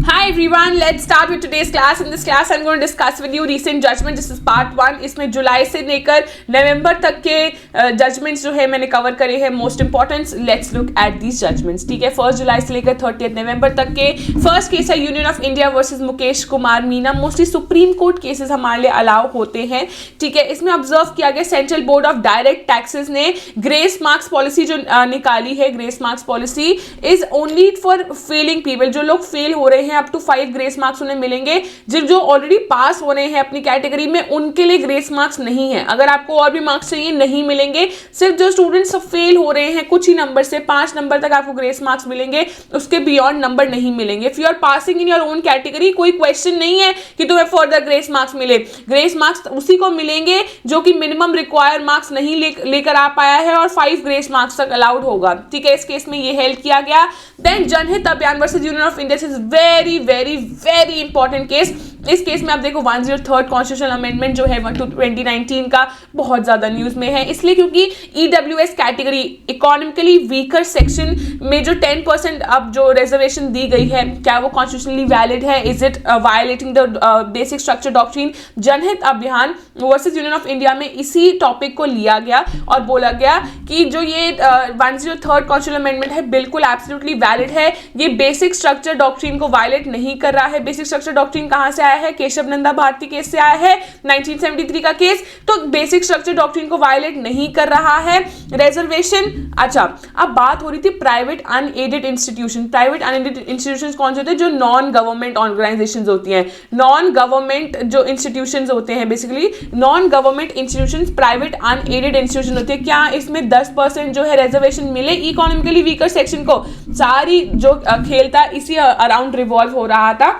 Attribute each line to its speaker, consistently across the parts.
Speaker 1: Hi everyone, let's start with today's class. In this class, I'm going to discuss with you recent judgment. This is part 1. इसमें जुलाई से लेकर नवंबर तक के judgements जो है मैंने कवर करे हैं. Most important, let's look at these judgments. ठीक है, 1 जुलाई से लेकर 30 नवंबर तक के. फर्स्ट केस है union of India versus Mukesh Kumar Meena. Mostly supreme court cases हमारे लिए अलाउ होते हैं. ठीक है, इसमें ऑब्जर्व किया गया central board of direct taxes ने ग्रेस मार्क्स पॉलिसी जो निकाली है. Grace marks policy is only for failing people. जो लोग फेल हो रहे हैं अप टू 5 ग्रेस मार्क्स उन्हें मिलेंगे. जो ऑलरेडी पास हो रहे हैं अपनी कैटेगरी में उनके लिए ग्रेस मार्क्स नहीं है. अगर आपको और भी मार्क्स चाहिए नहीं मिलेंगे. सिर्फ जो स्टूडेंट्स फेल हो रहे हैं कुछ ही नंबर से 5 नंबर तक आपको ग्रेस मार्क्स मिलेंगे, उसके बियॉन्ड नंबर नहीं मिलेंगे. If you are passing in your own category कोई क्वेश्चन नहीं है कि तुम्हें फर्दर ग्रेस मार्क्स मिले. ग्रेस मार्क्स उसी को मिलेंगे जो कि मिनिमम रिक्वायर्ड मार्क्स नहीं लेकर आ पाया है और 5 ग्रेस मार्क्स तक अलाउड होगा. ठीक है, इस केस में ये हेल्प किया गया. देन जनहित अभियान versus union of India is very very very important case. इस केस में आप देखो 103rd कॉन्स्टिट्यूशनल अमेंडमेंट जो है 2019 का बहुत ज्यादा न्यूज में है. इसलिए क्योंकि EWS category economically weaker section में जो 10% अब जो रिजर्वेशन दी गई है, क्या वो कॉन्स्टिट्यूशनली वैलिड है? Is it violating the basic structure doctrine? जनहित अभियान वर्सेस यूनियन ऑफ इंडिया में इसी टॉपिक को लिया गया और बोला गया कि जो ये 103rd कॉन्स्टिट्यूशनल अमेंडमेंट है बिल्कुल एब्सोल्युटली वैलिड है. ये बेसिक स्ट्रक्चर डॉक्ट्रिन को वायलेट नहीं कर रहा है. बेसिक स्ट्रक्चर डॉक्ट्रिन कहां से आया है? केशव नंदा भारती केस से आया है, 1973 का केस. तो बेसिक स्ट्रक्चर डॉक्ट्रिन को वायलेट नहीं कर रहा है. रिजर्वेशन, अच्छा अब बात हो रही थी private unaided institution. Private unaided institutions कौन से होते हैं? जो नॉन गवर्नमेंट ऑर्गेनाइजेशंस होती हैं. नॉन गवर्नमेंट जो इंस्टीट्यूशंस होते हैं, basically non government institutions private unaided institution होती है. क्या इसमें 10% जो है रिजर्वेशन मिले इकोनॉमिकली वीकर सेक्शन को? सारी जो खेल था इसी अराउंड रिवॉल्व हो रहा था.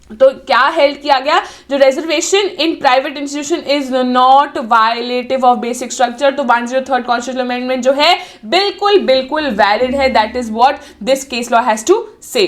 Speaker 1: तो क्या हेल्प किया गया? जो reservation in private institution is not violative of basic structure. तो 103rd कॉन्स्टिट्यूशनल अमेंडमेंट जो है बिल्कुल बिल्कुल वैलिड है. That is what this case law has to say.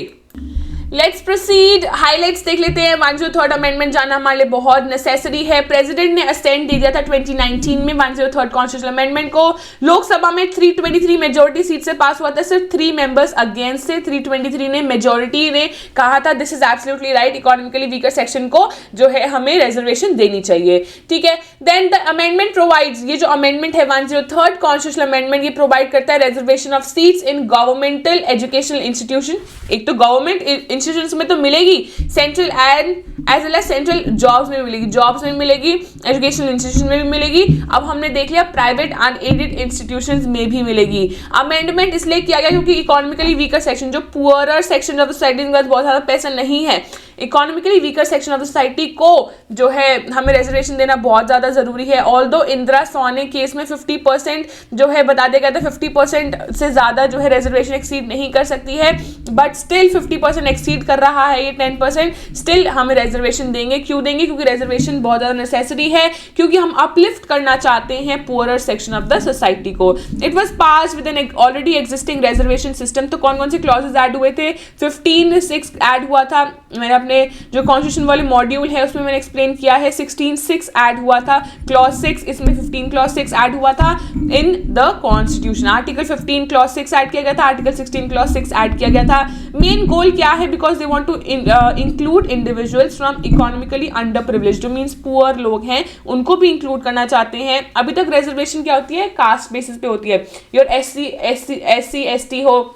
Speaker 1: Let's proceed. Highlights देख लेते हैं. 103rd अमेंडमेंट जानना हमारे लिए बहुत नेसेसरी है. प्रेसिडेंट ने असेंट दे दिया था 2019 में 103rd कॉन्स्टिट्यूशनल अमेंडमेंट को. लोकसभा में 323 मेजोरिटी सीट से पास हुआ था. सिर्फ 3 मेंबर्स अगेंस्ट से. 323 ने मेजोरिटी ने कहा था this is absolutely right, economically weaker section को जो है हमें रिजर्वेशन देनी चाहिए. ठीक है, देन द अमेंडमेंट प्रोवाइड्स, ये जो अमेंडमेंट है 103rd कॉन्स्टिट्यूशनल अमेंडमेंट ये प्रोवाइड करता है reservation of seats in governmental educational institution. एक तो गवर्नमेंट इंस्टीट्यूशंस में तो मिलेगी, central and as well as central jobs में मिलेगी, जॉब्स में मिलेगी, एजुकेशनल इंस्टीट्यूशन में भी मिलेगी. अब हमने देख लिया प्राइवेट अनएडेड इंस्टीट्यूशंस में भी मिलेगी. अमेंडमेंट इसलिए किया गया क्योंकि इकोनॉमिकली वीकर सेक्शन, जो poorer section of the society के पास बहुत ज़्यादा पैसा नहीं है, economically weaker section of the society को जो है हमें रिजर्वेशन देना बहुत ज़्यादा ज़रूरी है. ऑल्दो इंदिरा सोने केस में 50% जो है बता दिया गया था 50% से ज़्यादा जो है रिजर्वेशन एक्सीड नहीं कर सकती है, बट स्टिल 50% एक्सीड कर रहा है ये 10%, स्टिल हमें रिजर्वेशन देंगे. क्यों देंगे? क्योंकि रिजर्वेशन बहुत ज़्यादा नेसेसरी है, क्योंकि हम अपलिफ्ट करना चाहते हैं poorer section of the society को. It was pass with an already existing reservation system. तो कौन कौन से क्लॉजेज ऐड हुए थे? 15(6) ऐड हुआ था. मैंने अपने जो कॉन्स्टिट्यूशन वाले मॉड्यूल है उसमें मैंने एक्सप्लेन किया है. 16(6) ऐड हुआ था. क्लॉज 6, इसमें 15 क्लॉज 6 ऐड हुआ था in the constitution. Article 15 clause 6 add किया गया था, आर्टिकल 16 क्लॉज 6 ऐड किया गया था. मेन गोल क्या है? Because they want to include individuals from economically under privilege, जो मीन्स पुअर लोग हैं उनको भी इंक्लूड करना चाहते हैं. अभी तक रिजर्वेशन क्या होती है? कास्ट बेसिस पे होती है. योर एससी एसटी हो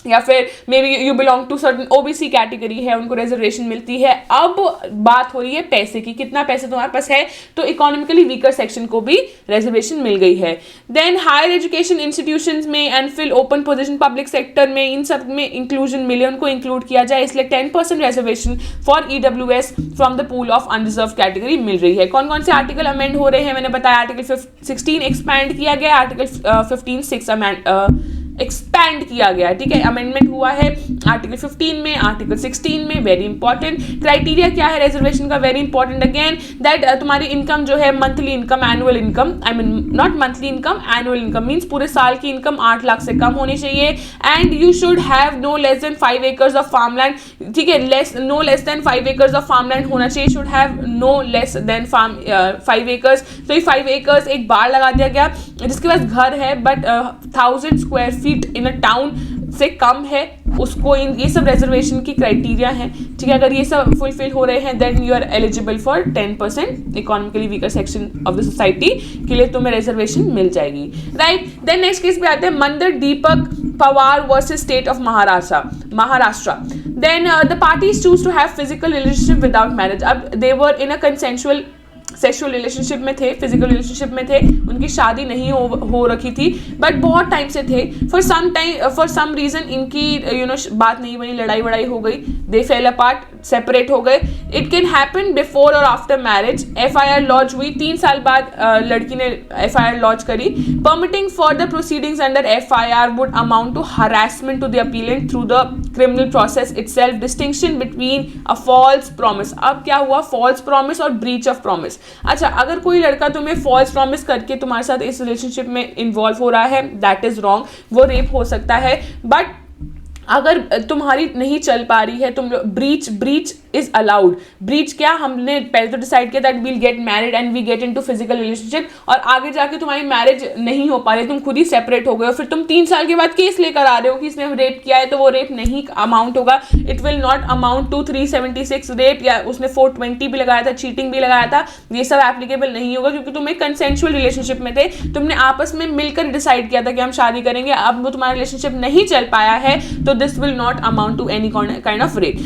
Speaker 1: या फिर maybe you belong to certain OBC category है, उनको रिजर्वेशन मिलती है. अब बात हो रही है पैसे की, कितना पैसे तुम्हारे पास है, तो इकोनॉमिकली वीकर सेक्शन को भी रिजर्वेशन मिल गई है. देन हायर एजुकेशन इंस्टीट्यूशंस में and fill open position public sector में, इन सब में इंक्लूजन मिले, उनको इंक्लूड किया जाए, इसलिए 10% reservation for EWS from the pool of unreserve category मिल रही है. कौन कौन से आर्टिकल अमेंड हो रहे हैं? मैंने बताया आर्टिकल 16 एक्सपैंड किया गया, आर्टिकल 15(6) एक्सपैंड किया गया. ठीक है, अमेंडमेंट हुआ है आर्टिकल 15 में, आर्टिकल 16 में. Very important. क्राइटेरिया क्या है रिजर्वेशन का? वेरी इंपॉर्टेंट अगेन, दैट तुम्हारी इनकम जो है monthly income, annual income, I mean not monthly income, annual income means पूरे साल की इनकम 8 लाख से कम होनी चाहिए. And you should have no less than 5 acres of farmland. ठीक है, no less than 5 acres of farmland होना चाहिए. Should have no less than 5 acres. तो ये 5 एकर्स एक बार लगा दिया गया. जिसके पास घर है but 1000 square feet in a town से कम है उसको ये सब रिजर्वेशन की क्राइटेरिया हैं, ठीक है। अगर ये सब फुलफिल हो रहे हैं then you are eligible for 10% economically weaker section of the society के लिए तुम्हें रिजर्वेशन मिल जाएगी, राइट। देन नेक्स्ट केस पे आते हैं Mandar Deepak Pawar versus state of Maharashtra. Then the parties choose to have physical relationship without marriage. अब they were in a consensual sexual relationship में थे, फिजिकल रिलेशनशिप में थे, उनकी शादी नहीं हो रखी थी, बट बहुत टाइम से थे। फॉर सम रीजन इनकी बात नहीं बनी, लड़ाई वड़ाई हो गई, दे फेल अपार्ट, सेपरेट हो गए। इट कैन हैपन बिफोर और आफ्टर मैरिज। FIR लॉन्च हुई 3 साल बाद, लड़की ने FIR लॉन्च करी। Permitting further proceedings under FIR would amount to harassment to the appellant through the criminal process itself. Distinction between a false promise. अब क्या हुआ, फॉल्स प्रॉमिस और ब्रीच ऑफ प्रॉमिस। अच्छा, अगर कोई लड़का तुम्हें फॉल्स प्रॉमिस करके तुम्हारे साथ इस रिलेशनशिप में इन्वॉल्व हो रहा है, दैट इज रॉन्ग, वो रेप हो सकता है। बट अगर तुम्हारी नहीं चल पा रही है, तुम ब्रीच इज अलाउड। ब्रीच क्या, हमने पहले तो डिसाइड किया that we'll get married and we get into physical relationship, और आगे जाके तुम्हारी मैरिज नहीं हो पा रही, तुम खुद ही सेपरेट हो गए, और फिर तुम 3 साल के बाद केस लेकर आ रहे हो कि इसने रेप किया है, तो वो रेप नहीं अमाउंट होगा। It will not amount to 376 rape, या उसने 420 भी लगाया था, चीटिंग भी लगाया था, ये सब एप्लीकेबल नहीं होगा, क्योंकि तुम एक कंसेंशुअल रिलेशनशिप में थे, तुमने आपस में मिलकर डिसाइड किया था कि हम शादी करेंगे। अब वो तुम्हारा रिलेशनशिप नहीं चल पाया है, तो this will not amount to any kind of rape.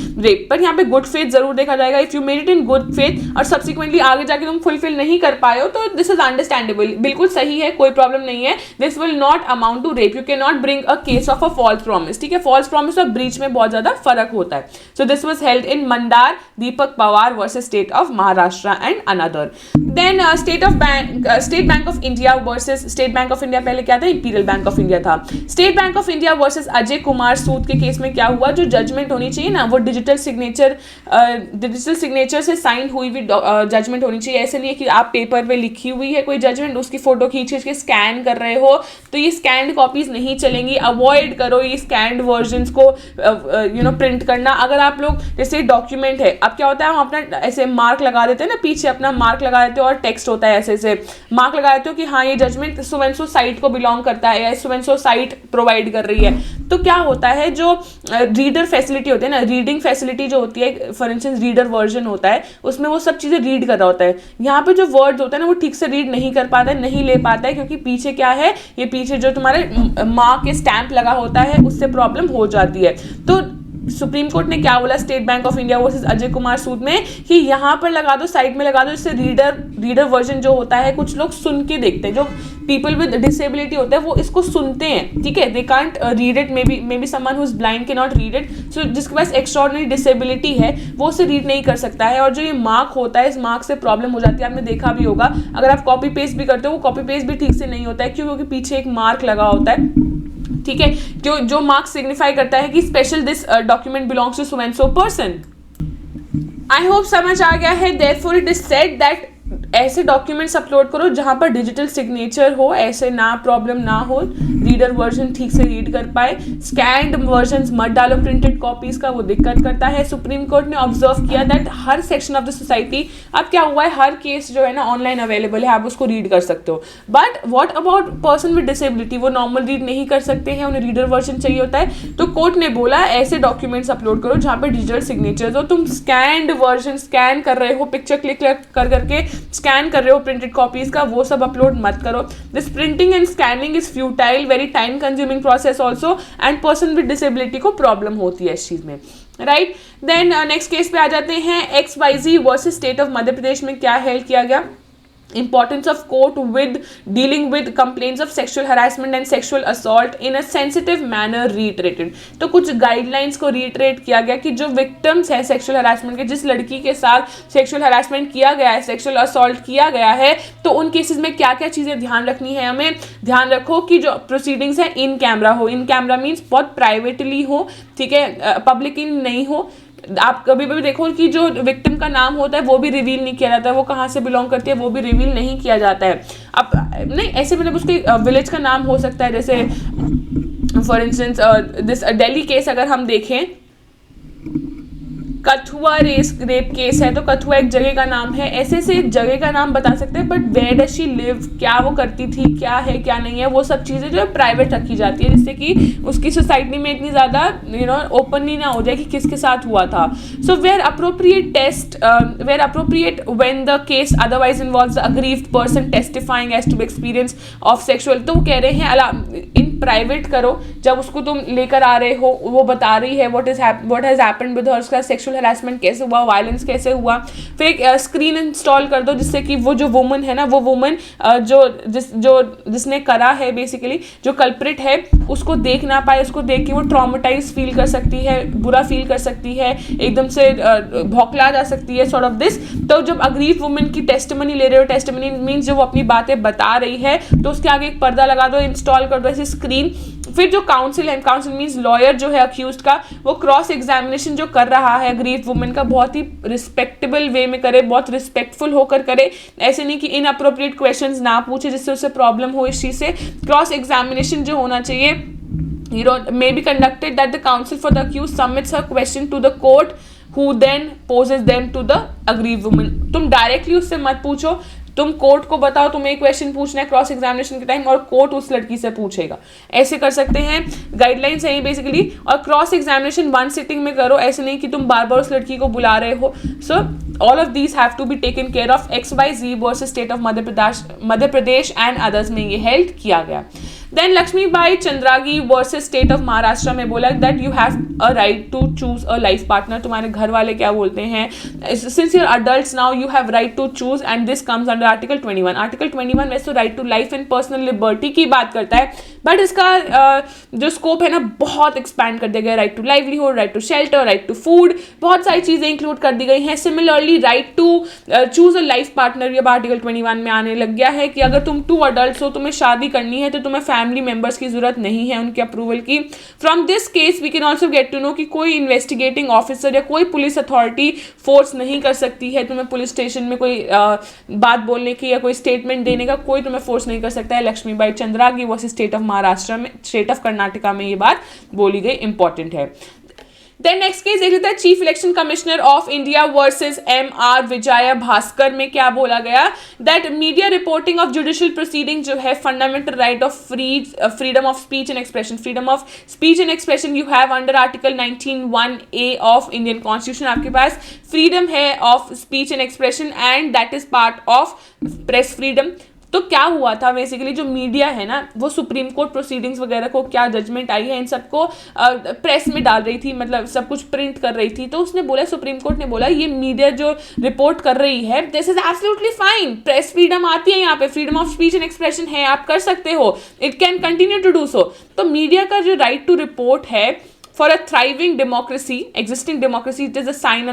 Speaker 1: पर यहाँ पे गुड फेथ जरूर देखा जाएगा। If you made it in good faith और सब्सिक्वेंटली आगे जाके तुम फुलफिल नहीं कर पाए हो, तो दिस इज अंडरस्टैंडेबल, बिल्कुल सही है, कोई प्रॉब्लम नहीं है। This will not amount to rape. You can not bring a case of a false promise, ठीक है। फॉल्स प्रॉमिस और ब्रीच में बहुत ज्यादा फर्क होता है। So this was held in Mandar Deepak Pawar versus state of Maharashtra and another. Then State Bank of India versus State Bank of India, पहले क्या था, इंपीरियल बैंक ऑफ इंडिया था। State Bank of India versus Ajay Kumar Sood के केस में क्या हुआ, जो जजमेंट होनी चाहिए ना, वो डिजिटल सिग्नेचर से साइन हुई हुई जजमेंट होनी चाहिए। ऐसे नहीं है कि आप पेपर पे लिखी हुई है कोई जजमेंट, उसकी फोटो खींच के स्कैन कर रहे हो, तो ये स्कैंड कॉपीज नहीं चलेंगी। अवॉइड करो ये स्कैंड वर्जन्स को प्रिंट करना। अगर आप लोग जैसे डॉक्यूमेंट है, अब क्या होता है, हम अपना ऐसे मार्क लगा देते हैं ना, पीछे अपना मार्क लगा देते हो और टेक्स्ट होता है, ऐसे मार्क लगा देते हो कि हाँ ये जजमेंट सुवेंसो साइट को बिलोंग करता है या सुवेंसो साइट प्रोवाइड कर रही है। तो क्या होता है, जो रीडर फैसिलिटी होती है ना, रीडिंग फैसिलिटी जो होती है, फॉर इंस्टेंस रीडर वर्जन होता है, उसमें वो सब चीजें रीड कर रहा होता है। यहाँ पे जो वर्ड्स होता है ना, वो ठीक से रीड नहीं कर पाता है, नहीं ले पाता है, क्योंकि पीछे क्या है, ये पीछे जो तुम्हारे मार्क के स्टैंप लगा होता है, उससे प्रॉब्लम हो जाती है। तो सुप्रीम कोर्ट ने क्या बोला State Bank of India versus Ajay Kumar Sood में, कि यहाँ पर लगा दो, साइड में लगा दो, जिससे रीडर वर्जन जो होता है, कुछ लोग सुन के देखते हैं, जो पीपल विद डिसेबिलिटी होता है वो इसको सुनते हैं, ठीक है, they can't read it, may be someone who is blind can not read it. So जिसके पास एक्स्ट्राऑर्डिनरी डिसेबिलिटी है वो उसे रीड नहीं कर सकता है, और जो ये मार्क होता है, इस मार्क से प्रॉब्लम हो जाती है। आपने देखा भी होगा, अगर आप कॉपी पेस्ट भी करते हो, वो कॉपी पेस्ट भी ठीक से नहीं होता है, क्योंकि पीछे एक मार्क लगा होता है, ठीक है, जो मार्क सिग्निफाई करता है कि special this document belongs to so and so person. I hope समझ आ गया है। Therefore it is said that ऐसे डॉक्यूमेंट्स अपलोड करो जहां पर डिजिटल सिग्नेचर हो, ऐसे ना प्रॉब्लम ना हो, रीडर वर्जन ठीक से रीड कर पाए। स्कैन्ड वर्जन मत डालो प्रिंटेड कॉपीज का, वो दिक्कत करता है। सुप्रीम कोर्ट ने ऑब्जर्व किया that her section of the society, अब क्या हुआ है, हर केस जो है ना ऑनलाइन अवेलेबल है, आप उसको रीड कर सकते हो। But what about person with disability, वो नॉर्मल रीड नहीं कर सकते हैं, उन्हें रीडर वर्जन चाहिए होता है। तो कोर्ट ने बोला ऐसे डॉक्यूमेंट्स अपलोड करो जहां पर डिजिटल सिग्नेचर हो। तुम स्कैन्ड वर्जन स्कैन कर रहे हो, पिक्चर क्लिक कर करके स्कैन कर रहे हो प्रिंटेड कॉपीज का, वो सब अपलोड मत करो। This printing and scanning is futile, very time consuming process also, and person with disability को प्रॉब्लम होती है इस चीज में, राइट। देन नेक्स्ट केस पे आ जाते हैं। XYZ versus state of Madhya प्रदेश में क्या हेल्ड किया गया, importance of court with dealing with complaints of sexual harassment and sexual assault in a sensitive manner reiterated। तो कुछ guidelines को reiterate किया गया कि जो victims है sexual harassment के, जिस लड़की के साथ sexual harassment किया गया है, sexual assault किया गया है, तो उन केसेस में क्या क्या चीज़ें ध्यान रखनी है। हमें ध्यान रखो कि जो प्रोसीडिंग्स है इन कैमरा हो, इन कैमरा मीन्स बहुत प्राइवेटली हो, ठीक है, पब्लिकली नहीं हो। आप कभी भी देखो कि जो विक्टिम का नाम होता है वो भी रिवील नहीं किया जाता है, वो कहाँ से बिलोंग करती है वो भी रिवील नहीं किया जाता है। अब नहीं ऐसे मतलब उसके विलेज का नाम हो सकता है, जैसे for instance this Delhi case अगर हम देखें, कथुआ रेप केस है, तो कथुआ एक जगह का नाम है, ऐसे ऐसे जगह का नाम बता सकते हैं, but where does she live, क्या वो करती थी, क्या है क्या नहीं है, वो सब चीज़ें जो है प्राइवेट रखी जाती है, जिससे कि उसकी सोसाइटी में इतनी ज़्यादा ओपनली ना हो जाए कि किसके साथ हुआ था. So where appropriate when the case otherwise involves the aggrieved person testifying as to experience of sexual, तो वो कह रहे हैं इन प्राइवेट करो, जब उसको तुम लेकर आ रहे हो, वो बता रही है what has happened with her, उसका सेक्सुअल हरासमेंट कैसे हुआ, वायलेंस कैसे हुआ. फिर एक स्क्रीन इंस्टॉल कर दो, जिससे कि वो जो वुमन है ना, वो वुमन जिसने करा है, बेसिकली जो कल्प्रिट है, उसको देख ना पाए, उसको देख के वो ट्रॉमेटाइज फील कर सकती है, बुरा फील कर सकती है, एकदम से भौंकला जा सकती है, सॉर्ट ऑफ दिस. तो जब अग्रीव वुमन की टेस्टिमनी ले रहे हो, टेस्टिमनी मीन्स जो वो अपनी बातें बता रही है, तो उसके आगे एक पर्दा लगा दो, इंस्टॉल कर दो ऐसी स्क्रीन. फिर जो काउंसिल है, काउंसिल मीन्स लॉयर जो है अक्यूज्ड का, वो क्रॉस एग्जामिनेशन जो कर रहा है अग्रीव वुमन का, बहुत ही रिस्पेक्टेबल वे में करे, बहुत रिस्पेक्टफुल होकर करे, ऐसे नहीं कि इनअप्रोप्रिएट क्वेश्चंस ना पूछे जिससे उसे प्रॉब्लम हो इस चीज़ से. क्रॉस एग्जामिनेशन जो होना चाहिए, may be conducted that the counsel for the accused submits her question to the court who then poses them to the aggrieved woman. तुम डायरेक्टली उससे मत पूछो, तुम कोर्ट को बताओ तुम्हें क्वेश्चन पूछना है क्रॉस एग्जामिनेशन के टाइम, और कोर्ट उस लड़की से पूछेगा. ऐसे कर सकते हैं, गाइडलाइंस है ये बेसिकली. और क्रॉस एग्जामिनेशन वन सिटिंग में करो, ऐसे नहीं कि तुम बार बार उस लड़की को बुला रहे हो. So all of these have to be taken care of. XYZ versus state of Madhya Pradesh and others में ये हेल्ड किया गया. Then Lakshmibai Chandragi versus state of Maharashtra में बोला that you have a right to choose a life partner. तुम्हारे घर वाले क्या बोलते हैं, since you're adults now you have right to choose, and this comes under article 21. Article 21 वैसे तो right to life and personal liberty की बात करता है, बट इसका जो स्कोप है ना, बहुत एक्सपैंड कर दिया गया. Right to livelihood, right to shelter, right to food, बहुत सारी चीजें इंक्लूड कर दी गई हैं. Similarly right to choose a life partner, ये आर्टिकल 21 में आने लग गया है कि अगर तुम 2 अडल्ट हो, तुम्हें शादी करनी है, तो तुम्हें फैमिली मेंबर्स की जरूरत नहीं है उनके अप्रूवल की. From this case we can also get to know कि कोई इन्वेस्टिगेटिंग ऑफिसर या कोई पुलिस अथॉरिटी फोर्स नहीं कर सकती है तुम्हें पुलिस स्टेशन में कोई बात बोलने की या कोई स्टेटमेंट देने का, कोई तुम्हें फोर्स नहीं कर सकता है. Lakshmibai Chandragi versus state of Maharashtra में, स्टेट ऑफ कर्नाटका में ये बात बोली गई, इंपॉर्टेंट है. देन नेक्स्ट केस देख लेते हैं, chief election commissioner of India versus MR Vijaya Bhaskar में क्या बोला गया, that media reporting of judicial proceeding जो है fundamental right of freedom of speech and expression. Freedom of speech and expression you have under article 19(1)(a) of Indian constitution. आपके पास freedom है of speech and expression, and that is part of press freedom. तो क्या हुआ था basically, जो media है ना, वो सुप्रीम कोर्ट प्रोसीडिंग्स वगैरह को क्या जजमेंट आई है, इन सबको प्रेस में डाल रही थी, मतलब सब कुछ प्रिंट कर रही थी. तो उसने बोला, सुप्रीम कोर्ट ने बोला, ये मीडिया जो रिपोर्ट कर रही है, this is absolutely fine. Press freedom आती है यहाँ पे, freedom of speech and expression है, आप कर सकते हो, it can continue to do so. तो मीडिया का जो राइट टू रिपोर्ट है, for a thriving democracy, existing democracy, it is a sine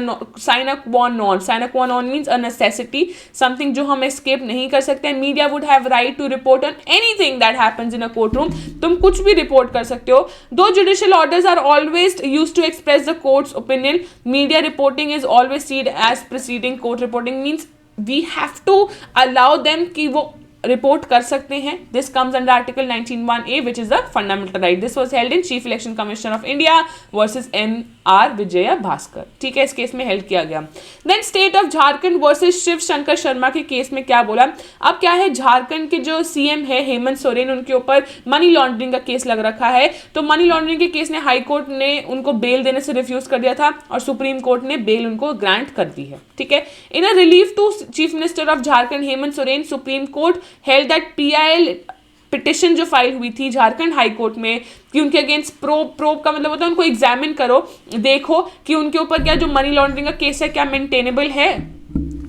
Speaker 1: qua non. Sine qua non means a necessity, something जो हम escape नहीं कर सकते. Media would have right to report on anything that happens in a courtroom. तुम कुछ भी report कर सकते हो. Though judicial orders are always used to express the court's opinion, media reporting is always seen as preceding court reporting. Means we have to allow them कि वो report कर सकते हैं. This comes under article 19(1)(a) which is a fundamental right. This was held in chief election commissioner of India versus MR Vijaya Bhaskar. ठीक है, इस case में held किया गया. Then state of Jharkhand versus Shiv Shankar Sharma के केस में क्या बोला. अब क्या है, झारखंड के जो CM है हेमंत सोरेन, उनके ऊपर मनी लॉन्ड्रिंग का केस लग रखा है. तो मनी लॉन्ड्रिंग के केस ने हाई कोर्ट ने उनको बेल देने से रिफ्यूज कर दिया था, और सुप्रीम कोर्ट ने बेल उनको ग्रांट कर दी है. ठीक है, in a relief to chief minister of Jharkhand Hemant Soren, Supreme Court held that PIL petition जो फाइल हुई थी झारखंड हाई कोर्ट में कि उनके अगेंस्ट प्रोब का मतलब होता है उनको एग्जामिन करो, देखो कि उनके ऊपर क्या जो मनी लॉन्ड्रिंग का केस है क्या मेंटेनेबल है.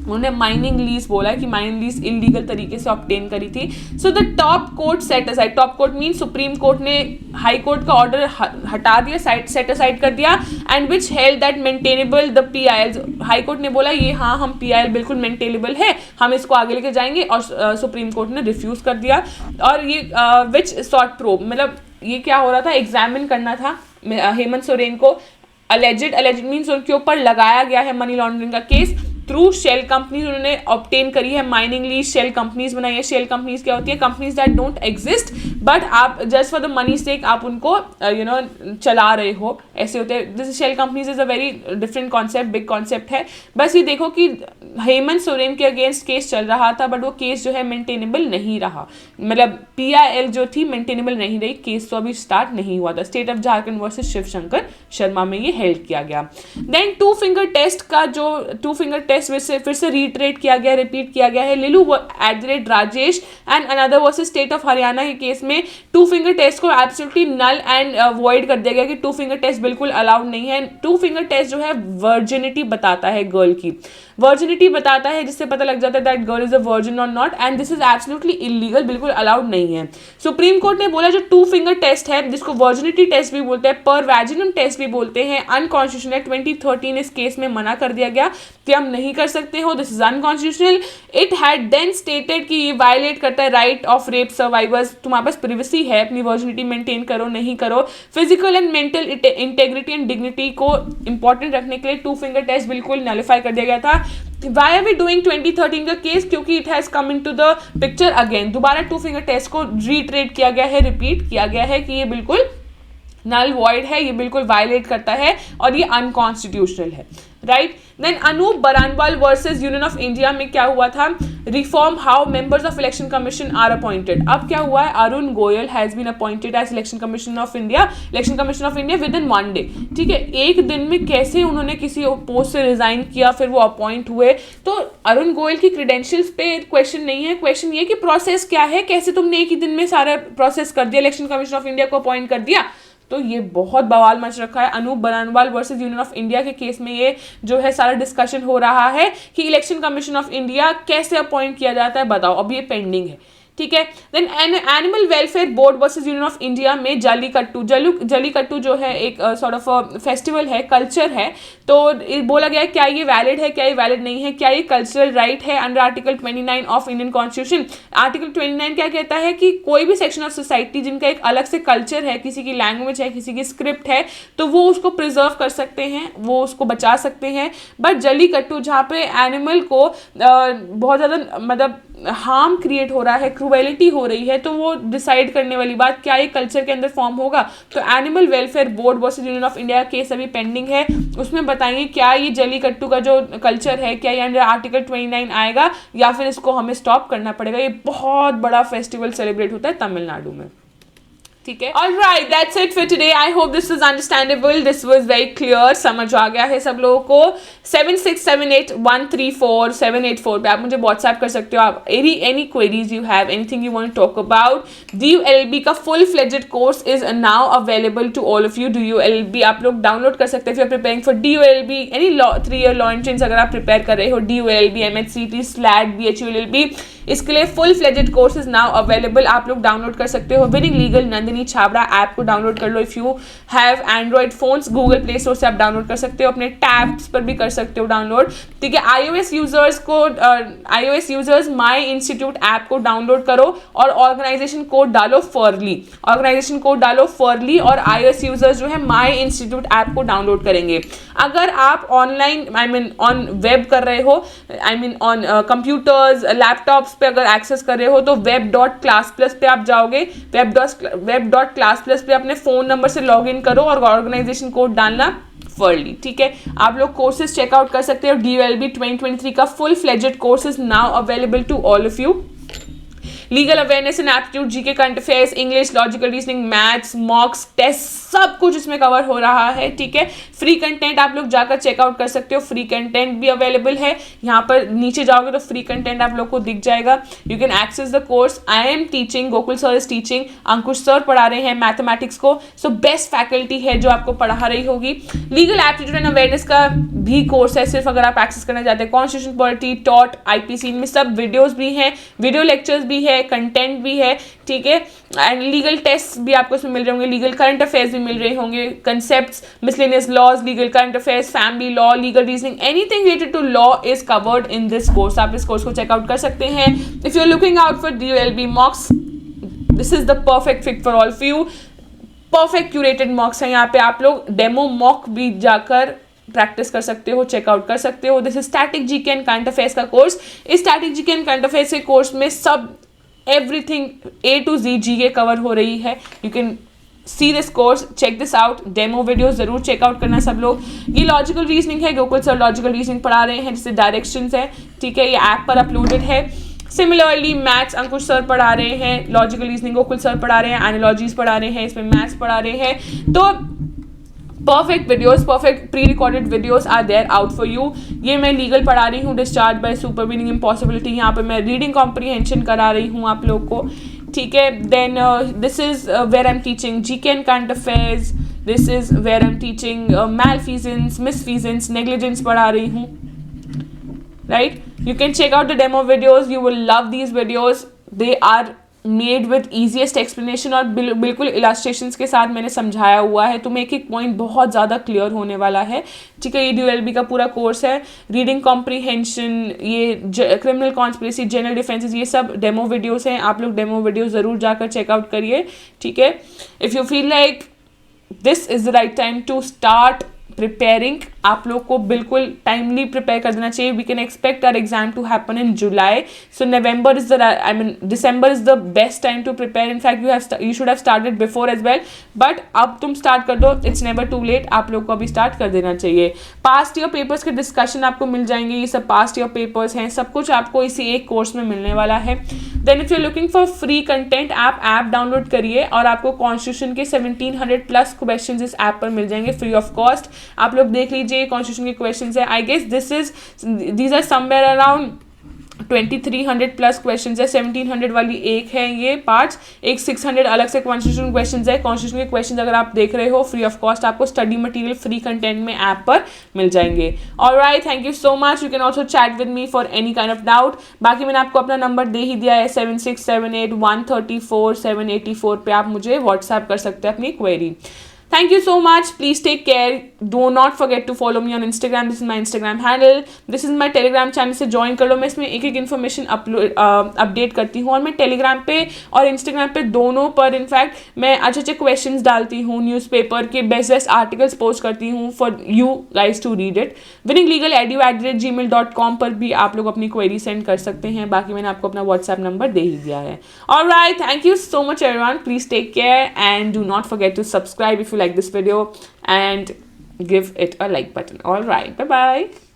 Speaker 1: उन्होंने माइनिंग लीज बोला कि माइनिंग लीज इलीगल तरीके से ऑब्टेन करी थी. So the top court set aside, top court mean supreme Court ने हाई कोर्ट का ऑर्डर हटा दिया, सेट असाइड कर दिया, and which held that maintainable the PIL. High court ने बोला ये हाँ, हम PIL बिल्कुल मेंटेनेबल है, हम इसको आगे लेके जाएंगे, और सुप्रीम कोर्ट ने रिफ्यूज कर दिया. और ये विच सॉर्ट प्रोब, मतलब ये क्या हो रहा था, एग्जामिन करना था हेमंत सोरेन को. अलेजिड मीन्स उनके ऊपर लगाया गया है मनी लॉन्ड्रिंग का केस थ्रू शेल कंपनीज. उन्होंने ऑब्टेन करी है माइनिंग लीज, शेल कंपनीज बनाई है. शेल कंपनीज क्या होती है, companies that don't exist but आप just for the money sake आप उनको चला रहे हो, ऐसे होते हैं। This shell companies is a very different concept, big concept है। बस ये देखो कि हेमंत सोरेन के अगेंस्ट केस चल रहा था, बट वो केस जो है मेंटेनेबल नहीं रहा, मतलब PIL जो थी मेंटेनेबल नहीं रही, केस तो अभी स्टार्ट नहीं हुआ था। State of Jharkhand versus Shivshankar Sharma में ये हेल्ड किया गया। देन टू फिंगर टेस्ट का जो टू फिंगर टेस्ट फिर से रिट्रेट किया गया, रिपीट किया गया है। Lillu @Rajesh and another versus state of Haryana के केस में टू फिंगर टेस्ट को एब्सोल्युटली नल एंड वॉइड कर दिया गया कि टू फिंगर टेस्ट बिल्कुल अलाउड नहीं है। टू फिंगर टेस्ट जो है वर्जिनिटी बताता है, गर्ल की वर्जिनिटी बताता है, जिससे पता लग जाता है that girl is a virgin or not, and this is absolutely illegal, बिल्कुल अलाउड नहीं है। सुप्रीम कोर्ट ने बोला जो टू फिंगर टेस्ट है, जिसको वर्जिनिटी टेस्ट भी बोलते हैं, पर वैजिनम टेस्ट भी बोलते हैं, अनकॉन्स्टिट्यूशनल है। 2013 इस केस में मना कर दिया गया कि हम नहीं कर सकते हो, this is unconstitutional. It had then stated कि ये वायलेट करता है राइट ऑफ रेप सर्वाइवर्स। तुम्हारे पास प्रिवेसी है, अपनी वर्जिनिटी मेंटेन करो, नहीं करो। Physical and mental integrity and dignity को इंपॉर्टेंट रखने के लिए टू फिंगर टेस्ट बिल्कुल नलिफाई कर दिया गया था। Why are we doing 2013 का केस? क्योंकि it has come into the picture again, दोबारा टू फिंगर टेस्ट को रीट्रेट किया गया है, रिपीट किया गया है कि ये बिल्कुल नल वॉइड है, ये बिल्कुल वायलेट करता है और ये अनकॉन्स्टिट्यूशनल है, right. Then Anoop Baranwal versus union of India में क्या हुआ था? Reform how members of election commission are appointed. अब क्या हुआ है? Arun Goyal has been appointed as election commission of India within 1 day. ठीक है, एक दिन में कैसे उन्होंने किसी पोस्ट से रिजाइन किया, फिर वो अपॉइंट हुए। तो अरुण गोयल की क्रेडेंशियल्स पे क्वेश्चन नहीं है, क्वेश्चन ये कि प्रोसेस क्या है, कैसे तुमने एक ही दिन में सारा प्रोसेस कर दिया, इलेक्शन कमीशन ऑफ इंडिया को अपॉइंट कर दिया। तो ये बहुत बवाल मच रखा है। Anoop Baranwal versus union of India के केस में ये जो है सारा डिस्कशन हो रहा है कि इलेक्शन कमीशन ऑफ इंडिया कैसे अपॉइंट किया जाता है, बताओ। अब ये पेंडिंग है, ठीक है। Then animal welfare board versus union of India में जल्लीकट्टू जो है एक सॉर्ट ऑफ फेस्टिवल है, कल्चर है। तो बोला गया क्या ये वैलिड है, क्या ये वैलिड नहीं है, क्या ये कल्चरल राइट है under article 29 of Indian constitution. Article 29 क्या कहता है कि कोई भी सेक्शन ऑफ सोसाइटी जिनका एक अलग से कल्चर है, किसी की लैंग्वेज है, किसी की स्क्रिप्ट है, तो वो उसको प्रिजर्व कर सकते हैं, वो उसको बचा सकते हैं। बट जल्लीकट्टू जहाँ पे एनिमल को बहुत ज़्यादा मतलब हार्म क्रिएट हो रहा है, क्रूएलिटी हो रही है, तो वो डिसाइड करने वाली बात क्या ये कल्चर के अंदर फॉर्म होगा। तो animal welfare board versus union of India case अभी पेंडिंग है, उसमें बताएंगे क्या ये जल्लीकट्टू का जो कल्चर है क्या ये अंडर आर्टिकल 29 आएगा या फिर इसको हमें स्टॉप करना पड़ेगा। ये बहुत बड़ा फेस्टिवल सेलिब्रेट होता है तमिलनाडु में, ठीक है। Alright, that's it for today. I hope this is understandable, this was very clear, समझ आ गया है सब लोगों को। 7678134784 पे आप मुझे व्हाट्सएप कर सकते हो। आप any queries you have, anything you want to talk about. DULLB का full fledged course is now available to all of you. DULLB आप लोग डाउनलोड कर सकते हैं if you are preparing for DULLB any 3-year law entrance अगर आप prepare कर रहे हो, DULLB, MHCT, SLAT, BHULLB, इसके लिए full fledged course is now available, आप लोग डाउनलोड कर सकते हो। Winning legal Nandini Chhabra app को डाउनलोड कर लो। If you have Android phones, Google Play Store से आप डाउनलोड कर सकते हो, अपने टैब्स पर भी कर सकते हो डाउनलोड, ठीक है। iOS यूजर्स माई इंस्टीट्यूट ऐप को डाउनलोड करो और ऑर्गेनाइजेशन कोड डालो फॉरली, और iOS यूजर्स जो है माई इंस्टीट्यूट ऐप को डाउनलोड करेंगे। अगर आप ऑनलाइन ऑन वेब कर रहे हो, ऑन कंप्यूटर्स लैपटॉप्स पे अगर एक्सेस कर रहे हो, तो web.classplus पे आप जाओगे। web.classplus पे अपने फोन नंबर से लॉग इन करो और ऑर्गेनाइजेशन कोड डालना फॉरली, ठीक है। आप लोग कोर्सेज चेकआउट कर सकते हो। DULLB 2023 का full fledged course is now available to all of you. Legal awareness and aptitude, GK current affairs, English, logical reasoning, maths, mocks test, सब कुछ इसमें कवर हो रहा है, ठीक है। फ्री कंटेंट आप लोग जाकर चेकआउट कर सकते हो, फ्री कंटेंट भी अवेलेबल है। यहाँ पर नीचे जाओगे तो फ्री कंटेंट आप लोग को दिख जाएगा। You can access the course. I am teaching, Gokul sir is teaching, Ankush sir पढ़ा रहे हैं मैथमेटिक्स को, सो बेस्ट फैकल्टी है जो आपको पढ़ा रही होगी। लीगल एप्टीट्यूड एंड अवेयरनेस का भी कोर्स है, सिर्फ अगर आप एक्सेस करना चाहते हैं। कॉन्स्टिट्यूशन, पॉलिटी, टॉट, IPC, इनमें सब वीडियोज भी हैं, वीडियो लेक्चर्स भी है, कंटेंट भी है, ठीक है। एंड लीगल टेस्ट भी आपको इसमें मिल रहे होंगे, लीगल करंट अफेयर्स भी मिल रहे होंगे, concepts, miscellaneous laws, legal current affairs, family law, legal reasoning, anything related to law is covered in this course. आप इस कोर्स को चेकआउट कर सकते हैं। If you are looking out for DULLB mocks, this is the perfect fit for all of you. Perfect curated mocks हैं यहाँ पे, आप लोग डेमो मॉक भी जाकर प्रैक्टिस कर सकते हो, चेकआउट कर सकते हो। This is static GK and current affairs का कोर्स। इस static GK and current affairs के कोर्स में सब everything A to Z GK cover हो रही है. You can see this course, check this out. Demo video ज़रूर चेकआउट करना सब लोग. ये लॉजिकल रीजनिंग है, गोकुल सर लॉजिकल रीजनिंग पढ़ा रहे हैं, जिससे डायरेक्शंस है, ठीक है, ये ऐप पर अपलोडेड है. सिमिलरली मैथ्स अंकुश सर पढ़ा रहे हैं, लॉजिकल रीजनिंग गोकुल सर पढ़ा रहे हैं, एनालॉजीज पढ़ा रहे हैं, इसमें मैथ्स पढ़ा रहे हैं. तो perfect videos, perfect pre recorded videos are there out for you. ये मैं लीगल पढ़ा रही हूँ, डिस्चार्ज बाय सुपरवीनिंग इम्पॉसिबिलिटी. यहाँ पे मैं रीडिंग कॉम्प्रीहेंशन करा रही हूँ आप लोग को, ठीक है. Then this is where I am teaching GK and current affairs. This is where I am teaching malfeasance, misfeasance, negligence पढ़ा रही हूँ, right? You can check out the demo videos. You will love these videos. They are made with easiest explanation और बिल्कुल illustrations के साथ मैंने समझाया हुआ है. तुम्हें एक एक पॉइंट बहुत ज़्यादा क्लियर होने वाला है, ठीक है. ये DLB का पूरा कोर्स है. रीडिंग कॉम्प्रीहेंशन, ये क्रिमिनल कॉन्स्पिरेसी, जनरल डिफेंसेस, ये सब डेमो वीडियोस हैं. आप लोग डेमो वीडियो ज़रूर जाकर चेकआउट करिए, ठीक है. If you feel like this is the right time to start preparing, आप लोग को बिल्कुल टाइमली प्रिपेयर कर देना चाहिए. We can expect our exam to happen in July. So November is the December is the best time to prepare. In fact you should have started before as well, but अब तुम start कर दो. It's never too late. आप लोग को अभी start कर देना चाहिए. पास्ट ईयर पेपर्स के डिस्कशन आपको मिल जाएंगे. ये सब पास्ट ईयर पेपर्स हैं. सब कुछ आपको इसी एक कोर्स में मिलने वाला है. Then if you are looking for free content, आप ऐप डाउनलोड करिए और आपको कॉन्स्टिट्यूशन के 1700 प्लस क्वेश्चन इस ऐप पर मिल जाएंगे फ्री ऑफ कॉस्ट. आप लोग देख लीजिए, कॉन्स्टिट्यूशन के क्वेश्चंस है. I guess these are somewhere around 2300 plus questions है. 1700 वाली एक है ये पार्ट्स, एक 600 अलग से कॉन्स्टिट्यूशन क्वेश्चंस है. कॉन्स्टिट्यूशन के क्वेश्चंस अगर आप देख रहे हो फ्री ऑफ कॉस्ट, आपको स्टडी मटेरियल फ्री कंटेंट में ऐप पर मिल जाएंगे. Alright, thank you so much. You can also chat with me for any kind of doubt. बाकी मैंने आपको अपना नंबर दे ही दिया है, 7678134784 पे आप मुझे व्हाट्सएप कर सकते हैं अपनी query. Thank you so much. Please take care. Do not forget to follow me on Instagram. This is my Instagram handle. This is my Telegram channel से ज्वाइन कर लो. मैं इसमें एक एक इन्फॉर्मेशन अपडेट करती हूँ और मैं टेलीग्राम पे और इंस्टाग्राम पे दोनों पर इनफैक्ट मैं अच्छे अच्छे क्वेश्चंस डालती हूँ. न्यूज़पेपर के बेस्ट आर्टिकल्स पोस्ट करती हूँ for you guys to read it. winninglegaledu@gmail.com पर भी आप लोग अपनी क्वेरी सेंड कर सकते हैं. बाकी मैंने आपको अपना व्हाट्सएप नंबर दे ही दिया है. Alright, thank you so much everyone. Please take care and do not forget to subscribe if you like this video and give it a like button. All right, bye bye.